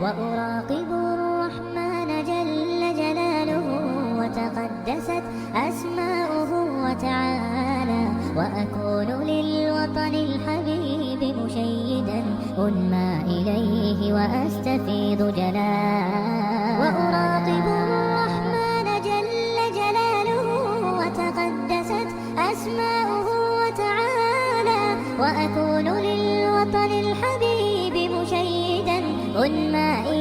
وأراقب الرحمن جل جلاله وتقدست أسماؤه وتعالى، وأكون للوطن الحبيب مشيدا أنمى إليه وأستفيض جلالا. وأراقب الرحمن جل جلاله وتقدست أسماؤه وتعالى، وأكون للوطن الحبيب مشيدا أنمى